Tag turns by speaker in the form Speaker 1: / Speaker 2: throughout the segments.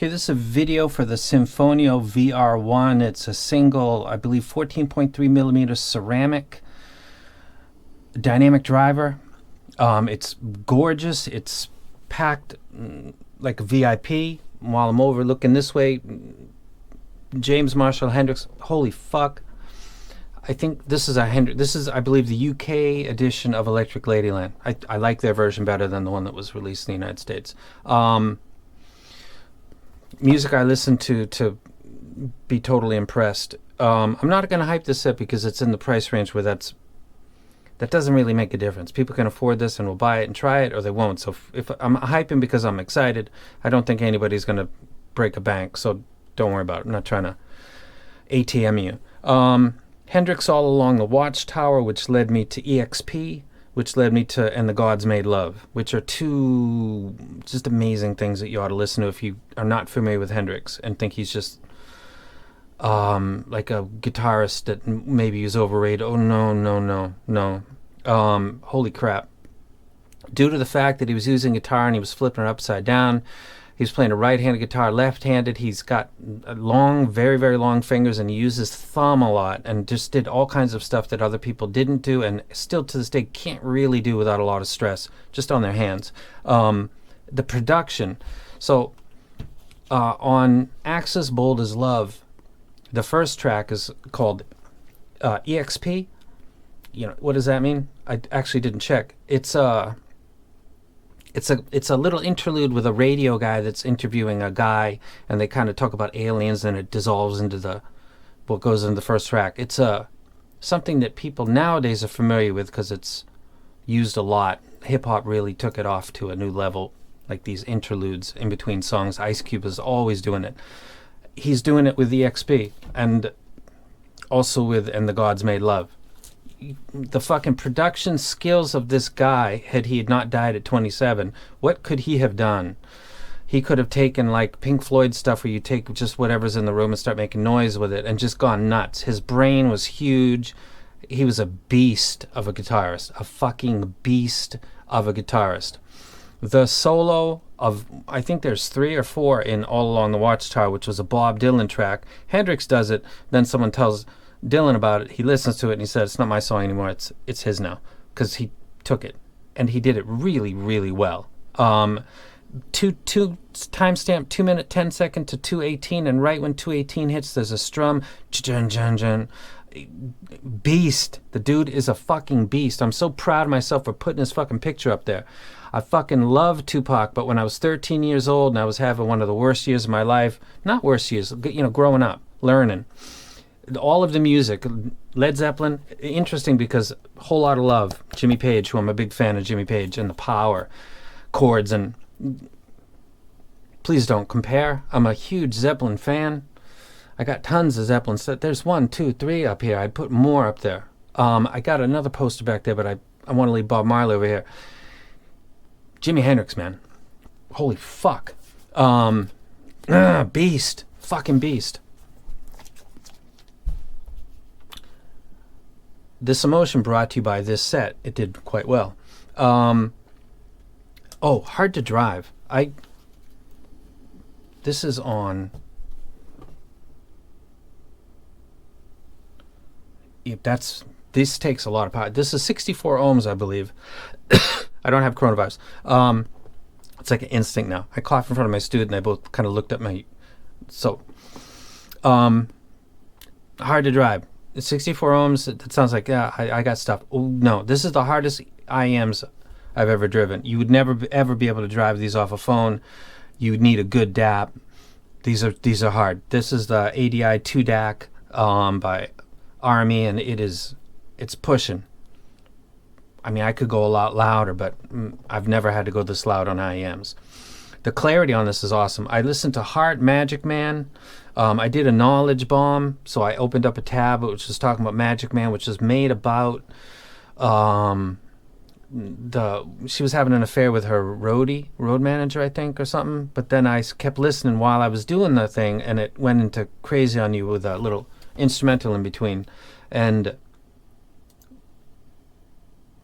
Speaker 1: Okay, this is a video for the Simphonio VR1. It's a single, I believe, 14.3 millimeter ceramic dynamic driver. It's gorgeous. It's packed like a VIP. While I'm over looking this way, James Marshall Hendrix. Holy fuck! I think this is a Hendrix. This is, I believe, the UK edition of Electric Ladyland. I like their version better than the one that was released in the United States. Music I listen to be totally impressed. I'm not going to hype this up because it's in the price range where that doesn't really make a difference. People can afford this and will buy it and try it, or they won't. So if I'm hyping because I'm excited, I don't think anybody's going to break a bank. So don't worry about it. I'm not trying to ATM you. Hendrix All Along the Watchtower, which led me to EXP, which led me to And the Gods Made Love, which are two just amazing things that you ought to listen to if you are not familiar with Hendrix and think he's just like a guitarist that maybe is overrated. Oh, no. Holy crap. Due to the fact that he was using guitar and he was flipping it upside down, he was playing a right-handed guitar, left-handed. He's got long, very, very long fingers, and he uses thumb a lot and just did all kinds of stuff that other people didn't do and still to this day can't really do without a lot of stress, just on their hands. The production. So on Axis Bold as Love, the first track is called EXP. You know, what does that mean? I actually didn't check. It's a little interlude with a radio guy that's interviewing a guy, and they kind of talk about aliens, and it dissolves into what goes in the first track. It's something that people nowadays are familiar with because it's used a lot. Hip hop really took it off to a new level, like these interludes in between songs. Ice Cube is always doing it. He's doing it with EXP and also with And the Gods Made Love. The fucking production skills of this guy, had he not died at 27, what could he have done? He could have taken like Pink Floyd stuff where you take just whatever's in the room and start making noise with it and just gone nuts. His brain was huge. He was a beast of a guitarist, a fucking beast of a guitarist. The solo of, I think there's 3 or 4 in All Along the Watchtower, which was a Bob Dylan track. Hendrix does it, then someone tells Dylan about it. He listens to it and he said, it's not my song anymore, it's his now, because he took it and he did it really, really well. Two timestamp, 2 minute 10 second to 2:18, and right when 2:18 hits, there's a strum. Beast. The dude is a fucking beast. I'm so proud of myself for putting his fucking picture up there. I fucking love Tupac, but when I was 13 years old and I was having one of the worst years of my life, not worst years, you know, growing up, learning. All of the music, Led Zeppelin, interesting because a whole lot of love. Jimmy Page, who I'm a big fan of Jimmy Page, and the power chords, and please don't compare. I'm a huge Zeppelin fan. I got tons of Zeppelin stuff. There's 1, 2, 3 up here. I'd put more up there. I got another poster back there, but I want to leave Bob Marley over here. Jimi Hendrix, man. Holy fuck. Beast. Fucking beast. This emotion brought to you by this set. It did quite well. Oh, Hard to Drive. This is on. This takes a lot of power. This is 64 ohms, I believe. I don't have coronavirus. It's like an instinct now. I coughed in front of my student, and they both kind of looked at me. So, Hard to Drive. It's 64 ohms. That sounds like, yeah, I got stuff. Oh, no, this is the hardest IEMs I've ever driven. You would never ever be able to drive these off a phone. You would need a good DAP. These are hard. This is the ADI 2 DAC by Army, and it's pushing. I mean, I could go a lot louder, but I've never had to go this loud on IEMs. The clarity on this is awesome. I listened to Heart Magic Man. I did a knowledge bomb, so I opened up a tab which was talking about Magic Man, which was made about she was having an affair with her road manager, I think, or something. But then I kept listening while I was doing the thing, and it went into Crazy on You with a little instrumental in between, and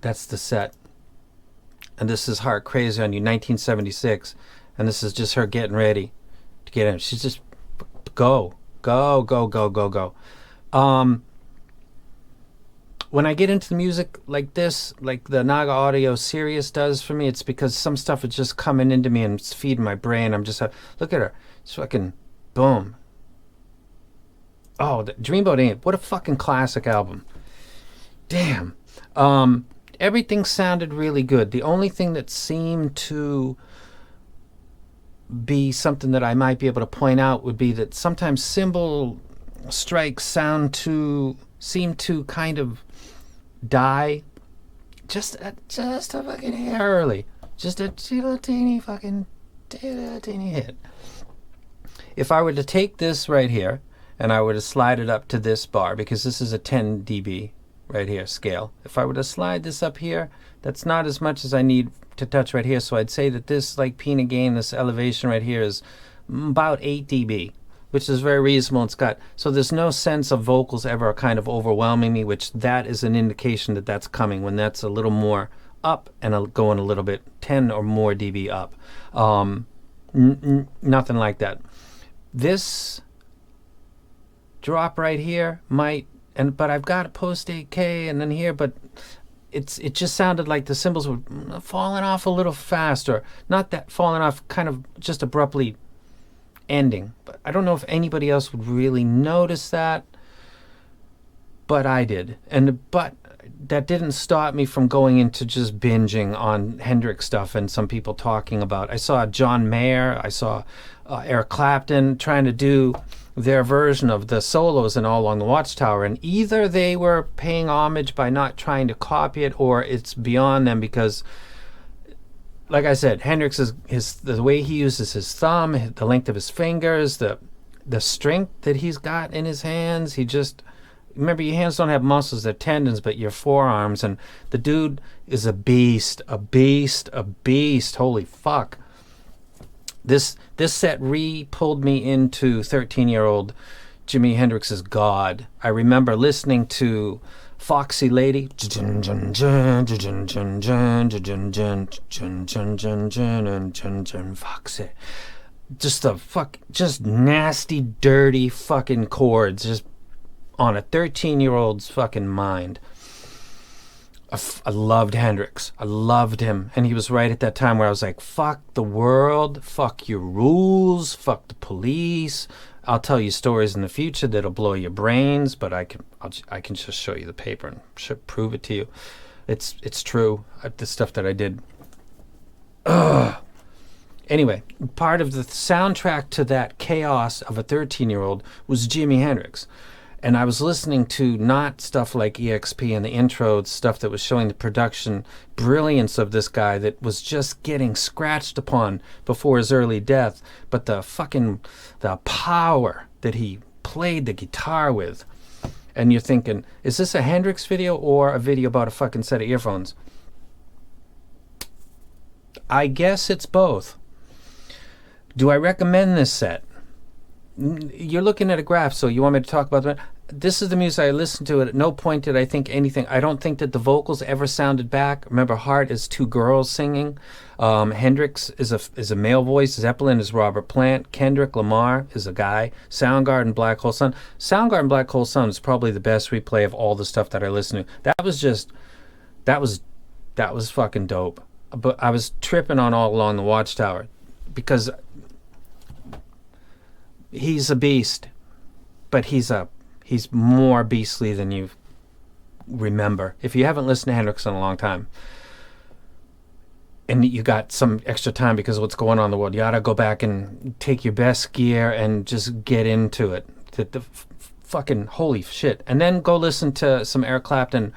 Speaker 1: that's the set. And this is Heart Crazy on You, 1976, and this is just her getting ready. to get in. She's just go. When I get into the music like this, like the Naga Audio Sirius does for me, it's because some stuff is just coming into me and it's feeding my brain. I'm just, look at her. It's fucking boom. Oh, the Dreamboat Ain't. What a fucking classic album. Damn. Everything sounded really good. The only thing that seemed to be something that I might be able to point out would be that sometimes cymbal strikes seem to kind of die just a fucking hair early. Just a teeny hit. If I were to take this right here and I were to slide it up to this bar, because this is a 10 dB right here scale. If I were to slide this up here, that's not as much as I need to touch right here. So I'd say that this like peanut gain, this elevation right here is about 8 dB, which is very reasonable. It's got, so there's no sense of vocals ever kind of overwhelming me, which that is an indication that that's coming when that's a little more up and going a little bit 10 or more dB up. Nothing like that. This drop right here might, but I've got post 8K and then here, but it just sounded like the cymbals were falling off a little fast, or not that falling off, kind of just abruptly ending. But I don't know if anybody else would really notice that, but I did. But that didn't stop me from going into just binging on Hendrix stuff and some people talking about. I saw John Mayer, I saw Eric Clapton trying to do their version of the solos in All Along the Watchtower, and either they were paying homage by not trying to copy it, or it's beyond them, because like I said, Hendrix is the way he uses his thumb, the length of his fingers, the strength that he's got in his hands. He just, remember, your hands don't have muscles, they're tendons, but your forearms, and the dude is a beast. Holy fuck. This set pulled me into 13-year-old Jimi Hendrix's God. I remember listening to Foxy Lady. Foxy. Just nasty, dirty fucking chords just on a 13-year-old's fucking mind. I loved Hendrix. I loved him. And he was right at that time where I was like, fuck the world, fuck your rules, fuck the police. I'll tell you stories in the future that'll blow your brains, but I can just show you the paper and prove it to you. It's true. The stuff that I did. Ugh. Anyway, part of the soundtrack to that chaos of a 13-year-old was Jimi Hendrix. And I was listening to not stuff like EXP and the intro, stuff that was showing the production brilliance of this guy that was just getting scratched upon before his early death, but the power that he played the guitar with. And you're thinking, is this a Hendrix video or a video about a fucking set of earphones? I guess it's both. Do I recommend this set? You're looking at a graph, so you want me to talk about that? This is the music I listened to. At no point did I think anything. I don't think that the vocals ever sounded back. Remember, Heart is two girls singing. Hendrix is a male voice. Zeppelin is Robert Plant. Kendrick Lamar is a guy. Soundgarden, Black Hole Sun. Soundgarden, Black Hole Sun is probably the best replay of all the stuff that I listened to. That was fucking dope. But I was tripping on All Along the Watchtower because he's a beast, but he's more beastly than you remember. If you haven't listened to Hendrix in a long time, and you got some extra time because of what's going on in the world, you ought to go back and take your best gear and just get into it. The fucking holy shit. And then go listen to some Eric Clapton.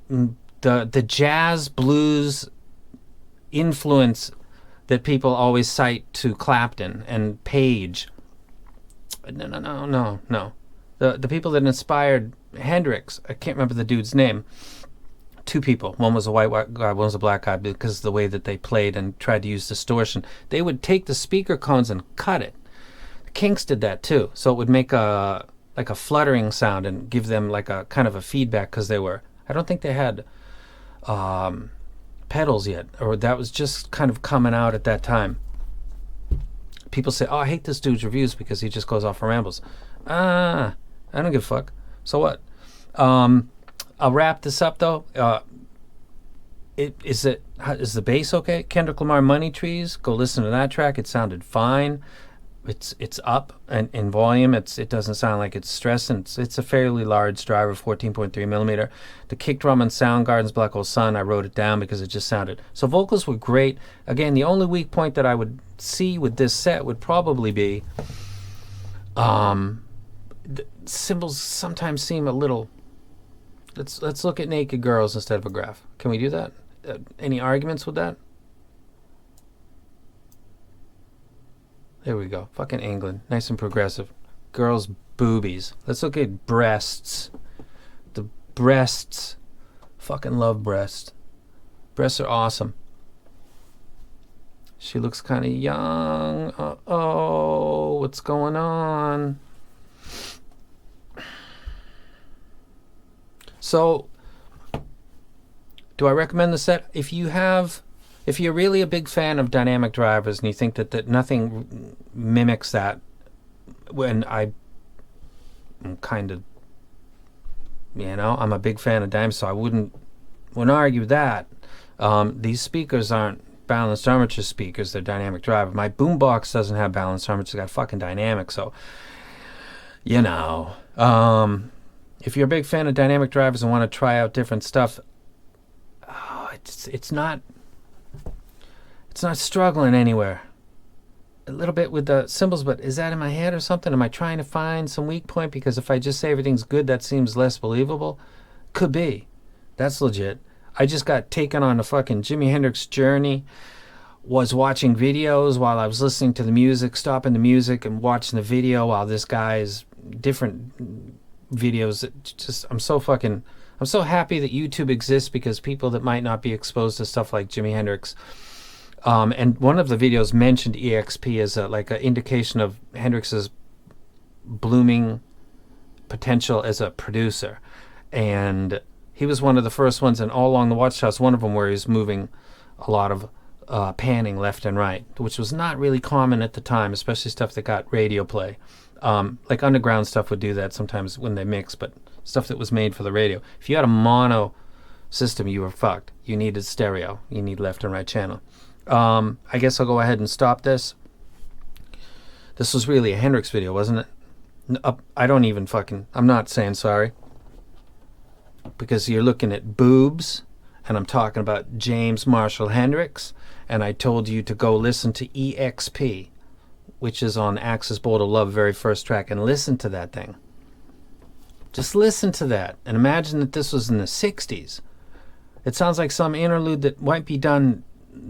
Speaker 1: The jazz blues influence that people always cite to Clapton and Page. No. The people that inspired Hendrix, I can't remember the dude's name. Two people. One was a white guy, one was a black guy, because of the way that they played and tried to use distortion. They would take the speaker cones and cut it. The Kinks did that too. So it would make a fluttering sound and give them like a kind of a feedback, because I don't think they had pedals yet, or that was just kind of coming out at that time. people say, oh, I hate this dude's reviews because he just goes off on rambles. I don't give a fuck. So what? I'll wrap this up though. Is the bass okay? Kendrick Lamar, Money Trees. Go listen to that track. It sounded fine. It's up and in volume. It doesn't sound like it's stressing. It's a fairly large driver, 14.3 millimeter. The kick drum on Soundgarden's Black Hole Sun, I wrote it down because it just sounded. So vocals were great. Again, the only weak point that I would see with this set would probably be the cymbals sometimes seem a little. Let's look at naked girls instead of a graph. Can we do that? Any arguments with that? There we go. Fucking England. Nice and progressive. Girls' boobies. Let's look at breasts. The breasts. Fucking love breasts. Breasts are awesome. She looks kind of young. Uh-oh. What's going on? So, do I recommend the set? If you're really a big fan of dynamic drivers and you think that nothing mimics that, when I'm kind of, I'm a big fan of dynamic, so I wouldn't argue that. These speakers aren't balanced armature speakers, they're dynamic driver. My boombox doesn't have balanced armature, it's got fucking dynamic, so, if you're a big fan of dynamic drivers and want to try out different stuff, it's not struggling anywhere. A little bit with the cymbals, but is that in my head or something? Am I trying to find some weak point? Because if I just say everything's good, that seems less believable. Could be. That's legit. I just got taken on a fucking Jimi Hendrix journey. Was watching videos while I was listening to the music, stopping the music and watching the video while this guy's different videos. I'm so happy that YouTube exists, because people that might not be exposed to stuff like Jimi Hendrix, and one of the videos mentioned EXP as like an indication of Hendrix's blooming potential as a producer, and he was one of the first ones, and all along the Watchtower's one of them where he was moving a lot of panning left and right, which was not really common at the time, especially stuff that got radio play. Like underground stuff would do that sometimes when they mix, but stuff that was made for the radio. If you had a mono system, you were fucked. You needed stereo. You need left and right channel. I guess I'll go ahead and stop this. This was really a Hendrix video, wasn't it? I'm not saying sorry. Because you're looking at boobs, and I'm talking about James Marshall Hendrix, and I told you to go listen to EXP, which is on Axis Bolt of Love, very first track, and listen to that thing. Just listen to that, and imagine that this was in the 60s. It sounds like some interlude that might be done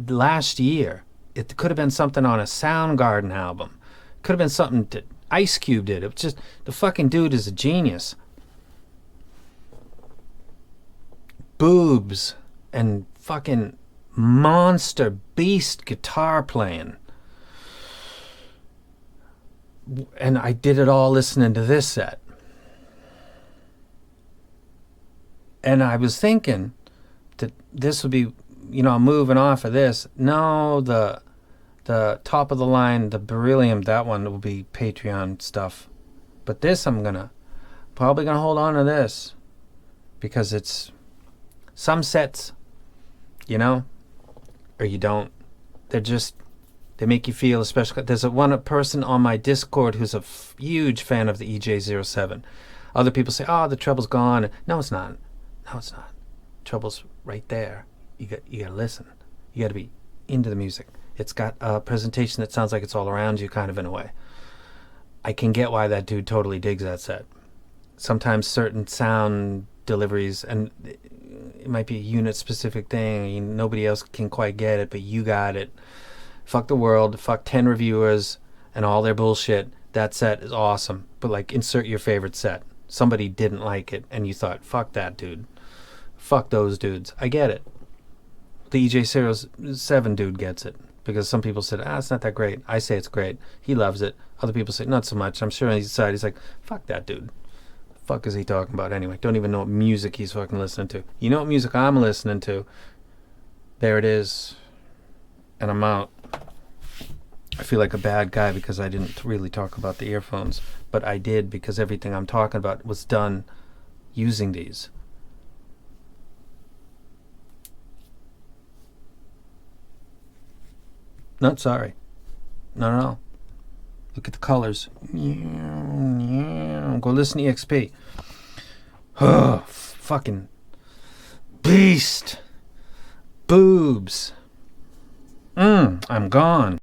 Speaker 1: last year. It could have been something on a Soundgarden album. It could have been something that Ice Cube did. It was just, the fucking dude is a genius. Boobs and fucking monster beast guitar playing. And I did it all listening to this set. And I was thinking that this would be, moving off of this. No, the top of the line, the Beryllium, that one will be Patreon stuff. But this I'm probably gonna hold on to this, because it's some sets, or you don't. They make you feel especially. There's one person on my Discord who's a huge fan of the EJ07. Other people say, "Oh, the treble's gone." No, it's not. No, it's not. Treble's right there. You gotta listen. You gotta be into the music. It's got a presentation that sounds like it's all around you, kind of, in a way. I can get why that dude totally digs that set. Sometimes certain sound deliveries, and it might be a unit-specific thing. Nobody else can quite get it, but you got it. Fuck the world. Fuck 10 reviewers and all their bullshit. That set is awesome. But, insert your favorite set. Somebody didn't like it, and you thought, fuck that dude. Fuck those dudes. I get it. The EJ07 dude gets it. Because some people said, it's not that great. I say it's great. He loves it. Other people say, not so much. I'm sure on his side, he's like, fuck that dude. Fuck is he talking about anyway? Don't even know what music he's fucking listening to. You know what music I'm listening to? There it is. And I'm out. I feel like a bad guy because I didn't really talk about the earphones, but I did because everything I'm talking about was done using these. Not sorry. No. Look at the colors. Go listen to EXP. Oh, fucking beast. Boobs. I'm gone.